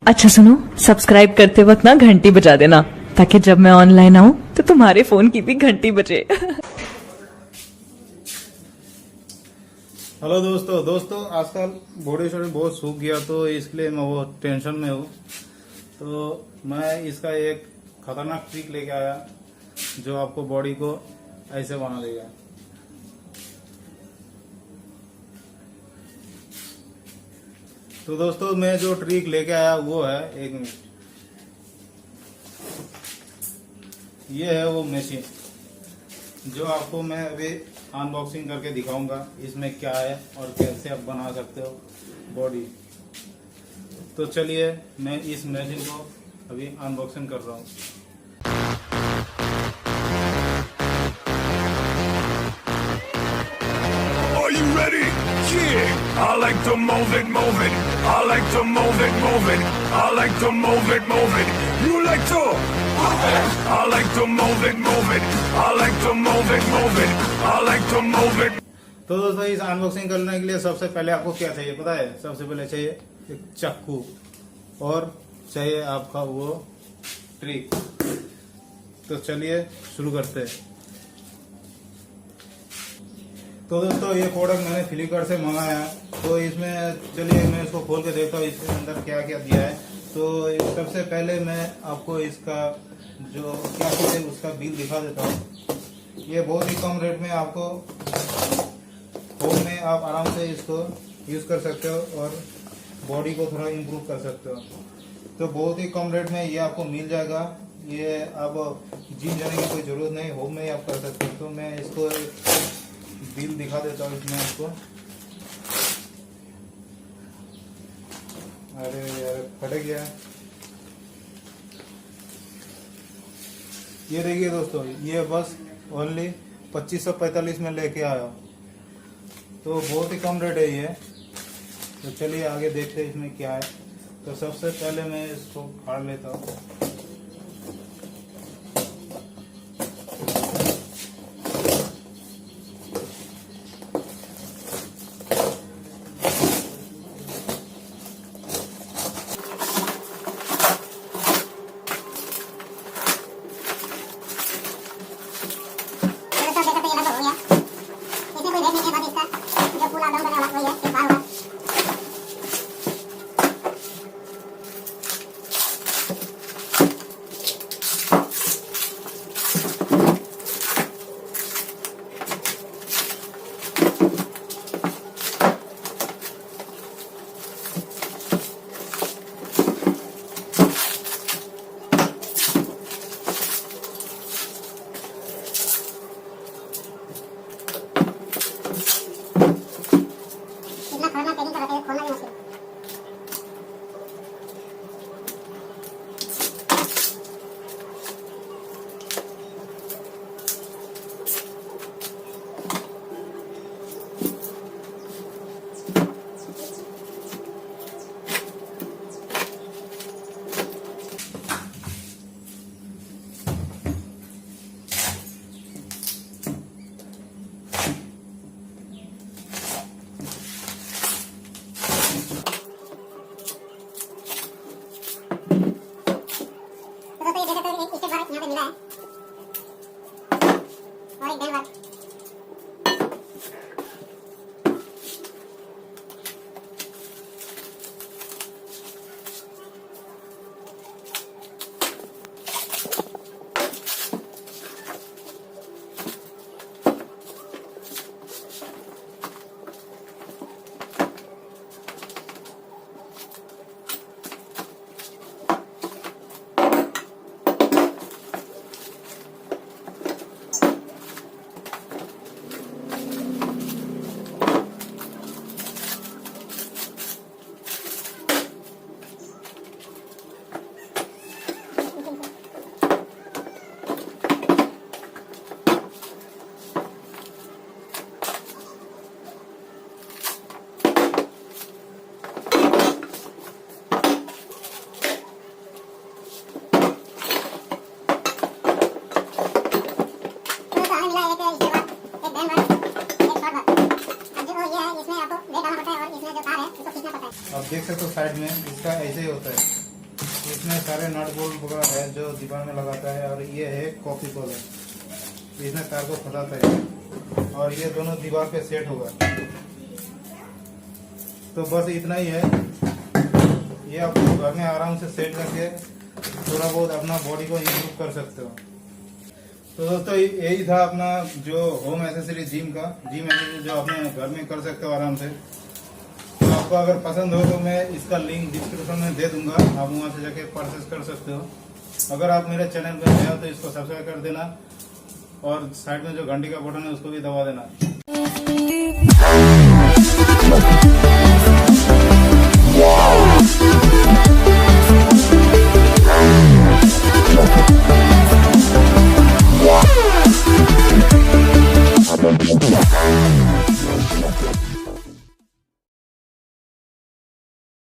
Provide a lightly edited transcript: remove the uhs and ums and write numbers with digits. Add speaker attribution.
Speaker 1: अच्छा सुनो, सब्सक्राइब करते वक्त ना घंटी बजा देना ताकि जब मैं ऑनलाइन आऊँ तो तुम्हारे फोन की भी घंटी बजे।
Speaker 2: हेलो दोस्तों आजकल बॉडी शॉडी बहुत सूख गया तो इसलिए मैं वो टेंशन में हूँ। तो मैं इसका एक खतरनाक ट्रिक लेके आया जो आपको बॉडी को ऐसे बना देगा। तो दोस्तों मैं जो ट्रिक लेके आया वो है, एक मिनट, ये है वो मशीन जो आपको मैं अभी अनबॉक्सिंग करके दिखाऊंगा इसमें क्या है और कैसे आप बना सकते हो बॉडी। तो चलिए मैं इस मशीन को अभी अनबॉक्सिंग कर रहा हूँ।
Speaker 3: Are you ready? Yeah. I like to move it, move it. I like to move it, move it. I like to move it, move it. You like to move it. I like to move it, move it. I like to move it, move it. I like to move it.
Speaker 2: तो दोस्तों इस unboxing करने के लिए सबसे पहले आपको क्या चाहिए पता है? सबसे पहले चाहिए एक चाकू और चाहिए आपका वो ट्रिक। तो चलिए शुरू करते हैं। तो दोस्तों ये प्रोडक्ट मैंने फ्लिपकार्ट से मंगाया है। तो इसमें चलिए मैं इसको खोल के देखता हूँ इसके अंदर क्या क्या दिया है। तो सबसे पहले मैं आपको इसका जो क्या है उसका बिल दिखा देता हूँ। ये बहुत ही कम रेट में आपको होम में आप आराम से इसको यूज़ कर सकते हो और बॉडी को थोड़ा इम्प्रूव कर सकते हो। तो बहुत ही कम रेट में ये आपको मिल जाएगा। ये अब जिम जाने की कोई ज़रूरत नहीं, होम में ही आप कर सकते हो। तो मैं इसको बिल दिखा देता हूँ इसमें आपको। अरे यार फट गया। ये देखिए दोस्तों, ये बस ओनली 2545 में लेके आया। तो बहुत ही कम रेट है ये। तो चलिए आगे देखते हैं इसमें क्या है। तो सबसे पहले मैं इसको फाड़ लेता हूँ। आप देख सकते हो साइड में इसका ऐसे ही होता है। इसमें सारे नट बोल्ट वगैरह है जो दीवार में लगाता है। और ये है कॉपी कॉलर, इसमें तार को फंसाता है और ये दोनों दीवार पे सेट होगा। तो बस इतना ही है, ये आप घर में आराम से सेट करके थोड़ा बहुत अपना बॉडी को इम्प्रूव कर सकते हो। तो दोस्तों यही था अपना जो होम एसेसरी जिम एसेसरी जो अपने घर में कर सकते हो आराम से। तो आपको अगर पसंद हो तो मैं इसका लिंक डिस्क्रिप्शन में दे दूंगा, आप वहां से जाके परचेस कर सकते हो। अगर आप मेरे चैनल पर नए हो तो इसको सब्सक्राइब कर देना और साइड में जो घंटी का बटन है उसको भी दबा देना।